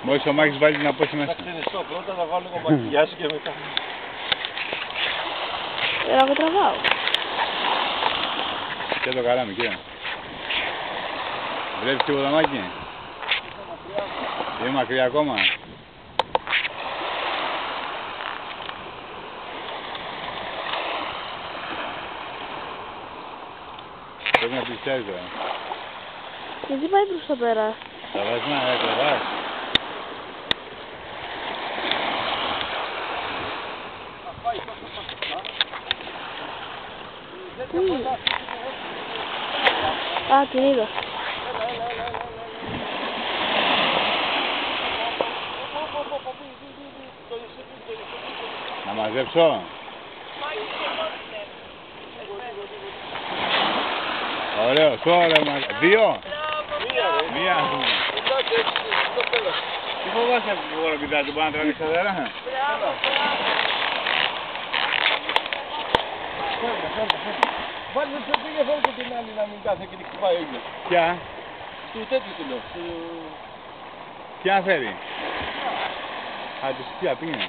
Μόλις ο Μάκης βάλει την απόση μέσα. Να ξενιστώ πρώτα, να βάλω το μακιγιάζ και μετά. Να με τραβάω. Και το καράμι, κύριε. Βλέπεις τίποτα, Μάκη? Είναι μακριά ακόμα. Πρέπει να πλησιάζει τώρα. Γιατί πάει προς το πέρα. Θα βάζεις να τραβάς. Α, την είδα. Να μαζέψω. Ωραίος, ωραία. Δύο. Μία. Τι φοβάσαι από την γοροπιτά του, μπορεί να τραβήξει αδερά? Βάλτε το πήγε φέρω και την άλλη να μην κάθεται και την χτυπάει ο ίδιος. Ποια? Του τέτοιου του λέω. Ποια φέρει? Α, τους ποια πήγαινε.